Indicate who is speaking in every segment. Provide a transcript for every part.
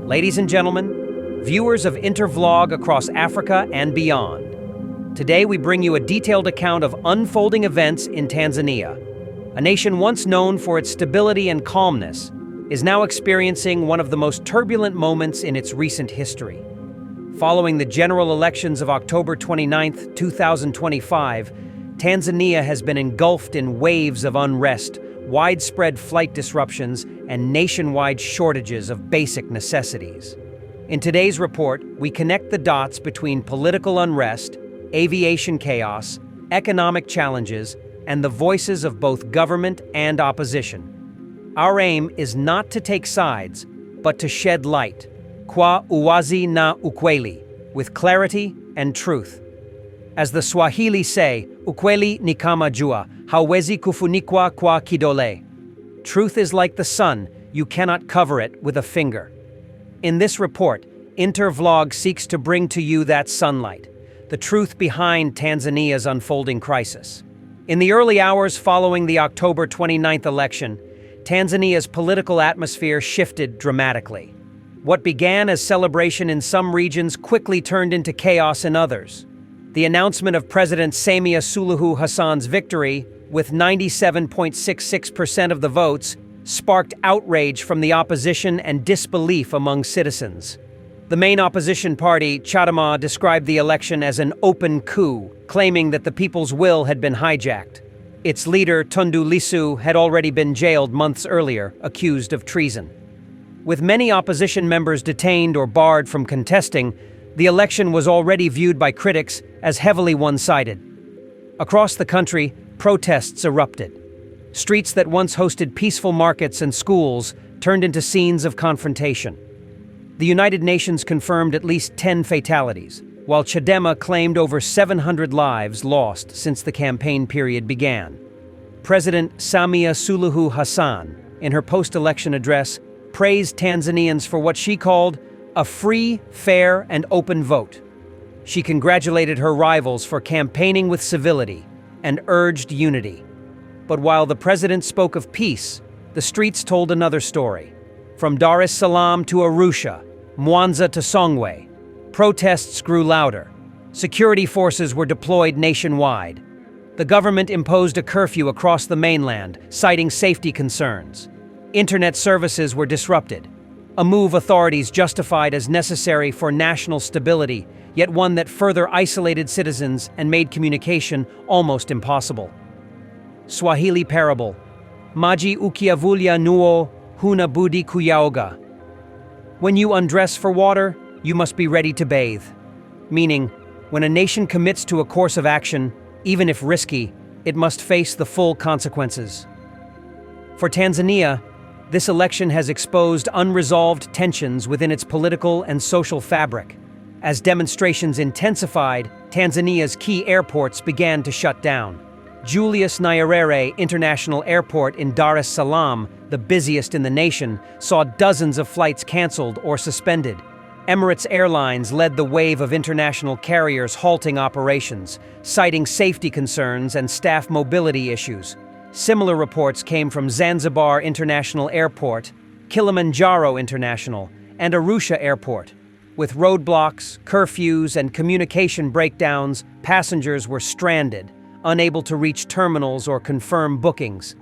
Speaker 1: Ladies and gentlemen, viewers of Intervlog across Africa and beyond, today we bring you a detailed account of unfolding events in Tanzania. A nation once known for its stability and calmness is now experiencing one of the most turbulent moments in its recent history. Following the general elections of October 29, 2025, Tanzania has been engulfed in waves of unrest, widespread flight disruptions, and nationwide shortages of basic necessities. In today's report, we connect the dots between political unrest, aviation chaos, economic challenges, and the voices of both government and opposition. Our aim is not to take sides, but to shed light, kwa uwazi na ukweli, with clarity and truth. As the Swahili say, ukweli ni kama jua, hauwezi kufunikwa kwa kidole. Truth is like the sun, you cannot cover it with a finger. In this report, Intervlog seeks to bring to you that sunlight, the truth behind Tanzania's unfolding crisis. In the early hours following the October 29th election, Tanzania's political atmosphere shifted dramatically. What began as celebration in some regions quickly turned into chaos in others. The announcement of President Samia Suluhu Hassan's victory, with 97.66% of the votes, sparked outrage from the opposition and disbelief among citizens. The main opposition party, Chadema, described the election as an open coup, claiming that the people's will had been hijacked. Its leader, Tundu Lissu, had already been jailed months earlier, accused of treason. With many opposition members detained or barred from contesting, the election was already viewed by critics as heavily one-sided. Across the country, protests erupted. Streets that once hosted peaceful markets and schools turned into scenes of confrontation. The United Nations confirmed at least 10 fatalities, while Chadema claimed over 700 lives lost since the campaign period began. President Samia Suluhu Hassan, in her post-election address, praised Tanzanians for what she called a free, fair, and open vote. She congratulated her rivals for campaigning with civility and urged unity. But while the president spoke of peace, the streets told another story. From Dar es Salaam to Arusha, Mwanza to Songwe, protests grew louder. Security forces were deployed nationwide. The government imposed a curfew across the mainland, citing safety concerns. Internet services were disrupted, a move authorities justified as necessary for national stability, yet one that further isolated citizens and made communication almost impossible. Swahili parable, Maji ukiavulia nuo huna budi kuyaoga. When you undress for water, you must be ready to bathe. Meaning, when a nation commits to a course of action, even if risky, it must face the full consequences. For Tanzania, this election has exposed unresolved tensions within its political and social fabric. As demonstrations intensified, Tanzania's key airports began to shut down. Julius Nyerere International Airport in Dar es Salaam, the busiest in the nation, saw dozens of flights canceled or suspended. Emirates Airlines led the wave of international carriers halting operations, citing safety concerns and staff mobility issues. Similar reports came from Zanzibar International Airport, Kilimanjaro International, and Arusha Airport. With roadblocks, curfews, and communication breakdowns, passengers were stranded, unable to reach terminals or confirm bookings.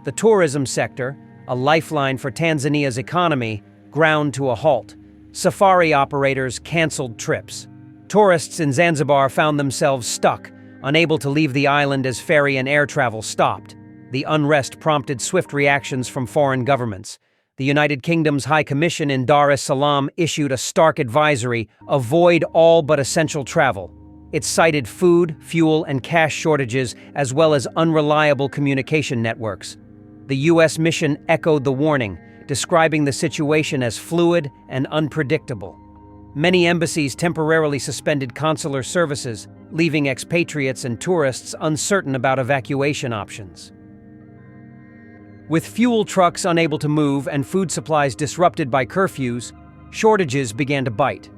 Speaker 1: The tourism sector, a lifeline for Tanzania's economy, ground to a halt. Safari operators canceled trips. Tourists in Zanzibar found themselves stuck, unable to leave the island as ferry and air travel stopped. The unrest prompted swift reactions from foreign governments. The United Kingdom's High Commission in Dar es Salaam issued a stark advisory: avoid all but essential travel. It cited food, fuel, and cash shortages, as well as unreliable communication networks. The U.S. mission echoed the warning, describing the situation as fluid and unpredictable. Many embassies temporarily suspended consular services, leaving expatriates and tourists uncertain about evacuation options. With fuel trucks unable to move and food supplies disrupted by curfews, shortages began to bite.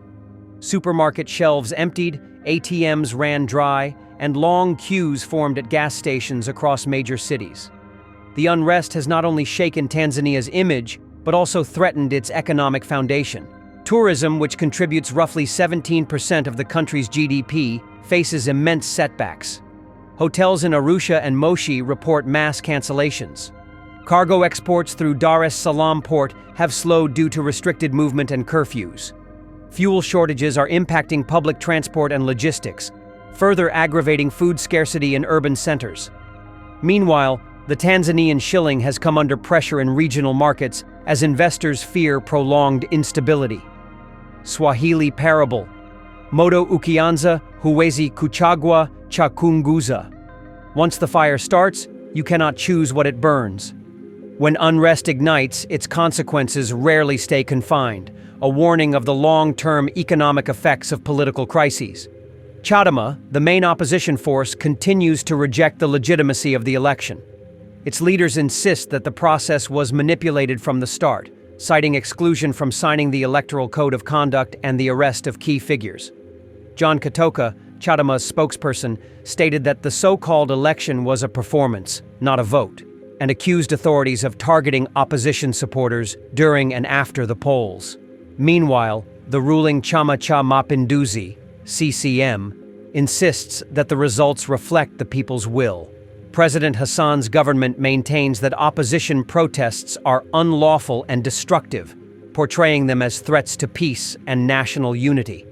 Speaker 1: Supermarket shelves emptied, ATMs ran dry, and long queues formed at gas stations across major cities. The unrest has not only shaken Tanzania's image, but also threatened its economic foundation. Tourism, which contributes roughly 17% of the country's GDP, faces immense setbacks. Hotels in Arusha and Moshi report mass cancellations. Cargo exports through Dar es Salaam port have slowed due to restricted movement and curfews. Fuel shortages are impacting public transport and logistics, further aggravating food scarcity in urban centers. Meanwhile, the Tanzanian shilling has come under pressure in regional markets as investors fear prolonged instability. Swahili parable: Moto ukianza huwezi kuchagua cha kuunguza. Once the fire starts, you cannot choose what it burns. When unrest ignites, its consequences rarely stay confined, a warning of the long-term economic effects of political crises. Chadema, the main opposition force, continues to reject the legitimacy of the election. Its leaders insist that the process was manipulated from the start, citing exclusion from signing the Electoral Code of Conduct and the arrest of key figures. John Katoka, Chadema's spokesperson, stated that the so-called election was a performance, not a vote, and accused authorities of targeting opposition supporters during and after the polls. Meanwhile, the ruling Chama cha Mapinduzi, CCM, insists that the results reflect the people's will. President Hassan's government maintains that opposition protests are unlawful and destructive, portraying them as threats to peace and national unity.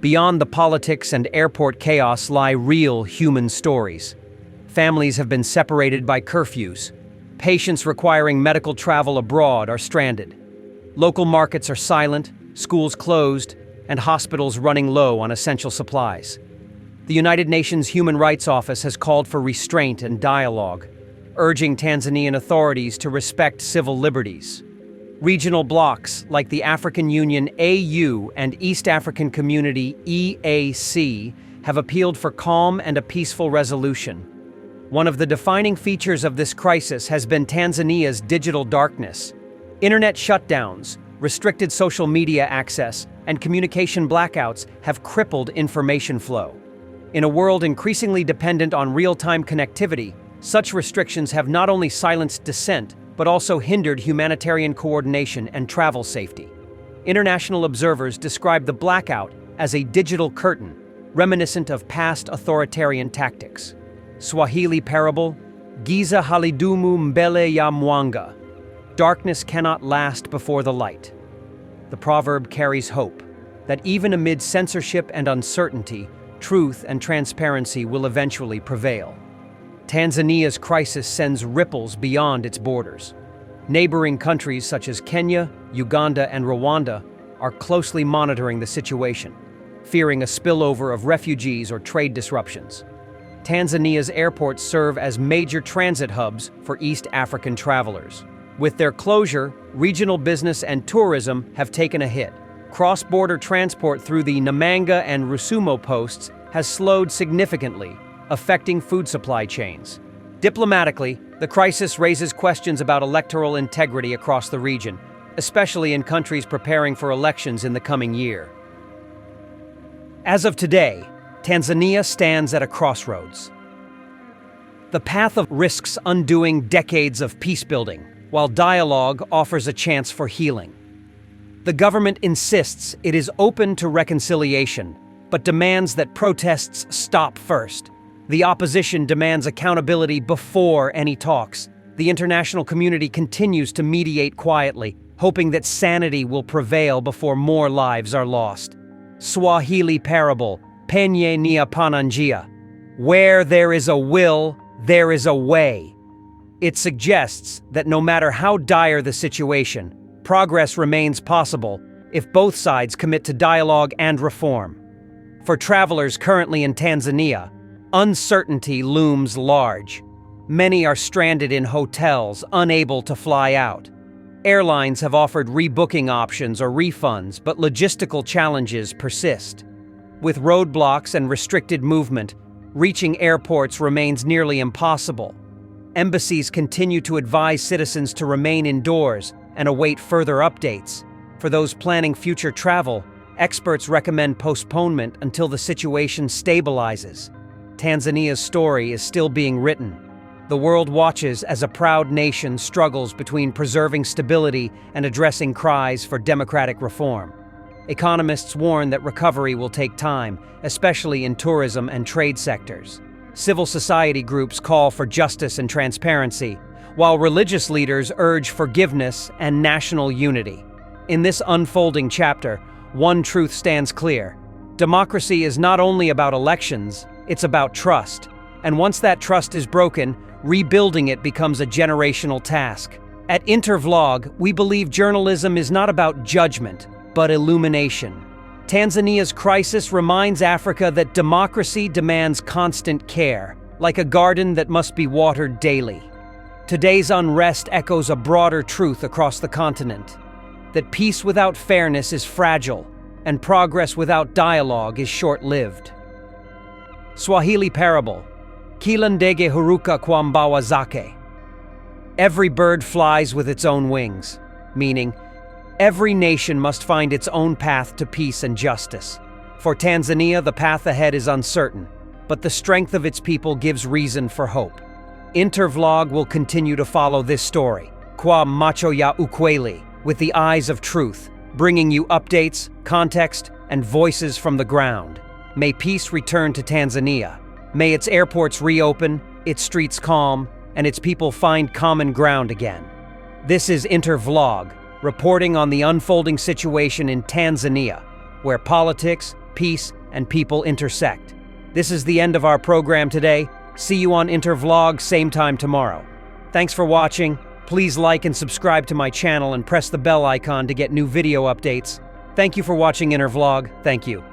Speaker 1: Beyond the politics and airport chaos lie real human stories. Families have been separated by curfews. Patients requiring medical travel abroad are stranded. Local markets are silent, schools closed, and hospitals running low on essential supplies. The United Nations Human Rights Office has called for restraint and dialogue, urging Tanzanian authorities to respect civil liberties. Regional blocs like the African Union AU and East African Community EAC have appealed for calm and a peaceful resolution. One of the defining features of this crisis has been Tanzania's digital darkness. Internet shutdowns, restricted social media access, and communication blackouts have crippled information flow. In a world increasingly dependent on real-time connectivity, such restrictions have not only silenced dissent, but also hindered humanitarian coordination and travel safety. International observers describe the blackout as a digital curtain, reminiscent of past authoritarian tactics. Swahili parable: Giza halidumu mbele ya mwanga. Darkness cannot last before the light. The proverb carries hope that even amid censorship and uncertainty, truth and transparency will eventually prevail. Tanzania's crisis sends ripples beyond its borders. Neighboring countries such as Kenya, Uganda, and Rwanda are closely monitoring the situation, fearing a spillover of refugees or trade disruptions. Tanzania's airports serve as major transit hubs for East African travelers. With their closure, regional business and tourism have taken a hit. Cross-border transport through the Namanga and Rusumo posts has slowed significantly, affecting food supply chains. Diplomatically, the crisis raises questions about electoral integrity across the region, especially in countries preparing for elections in the coming year. As of today, Tanzania stands at a crossroads. The path of risks undoing decades of peace-building, while dialogue offers a chance for healing. The government insists it is open to reconciliation, but demands that protests stop first. The opposition demands accountability before any talks. The international community continues to mediate quietly, hoping that sanity will prevail before more lives are lost. Swahili parable: Penye nia pana njia. Where there is a will, there is a way. It suggests that no matter how dire the situation, progress remains possible if both sides commit to dialogue and reform. For travelers currently in Tanzania, uncertainty looms large. Many are stranded in hotels, unable to fly out. Airlines have offered rebooking options or refunds, but logistical challenges persist. With roadblocks and restricted movement, reaching airports remains nearly impossible. Embassies continue to advise citizens to remain indoors and await further updates. For those planning future travel, experts recommend postponement until the situation stabilizes. Tanzania's story is still being written. The world watches as a proud nation struggles between preserving stability and addressing cries for democratic reform. economists warn that recovery will take time, especially in tourism and trade sectors. Civil society groups call for justice and transparency, while religious leaders urge forgiveness and national unity. In this unfolding chapter, one truth stands clear. Democracy is not only about elections, it's about trust. And once that trust is broken, rebuilding it becomes a generational task. At Intervlog, we believe journalism is not about judgment, but illumination. Tanzania's crisis reminds Africa that democracy demands constant care, like a garden that must be watered daily. Today's unrest echoes a broader truth across the continent, that peace without fairness is fragile, and progress without dialogue is short-lived. Swahili parable, Kila ndege huruka kwa mbawa zake. Every bird flies with its own wings, meaning every nation must find its own path to peace and justice. For Tanzania, the path ahead is uncertain, but the strength of its people gives reason for hope. Intervlog will continue to follow this story, Kwa macho ya ukweli, with the eyes of truth, bringing you updates, context, and voices from the ground. May peace return to Tanzania. May its airports reopen, its streets calm, and its people find common ground again. This is Intervlog, reporting on the unfolding situation in Tanzania, where politics, peace, and people intersect. This is the end of our program today. See you on Intervlog same time tomorrow. Thanks for watching. Please like and subscribe to my channel and press the bell icon to get new video updates. Thank you for watching Intervlog. Thank you.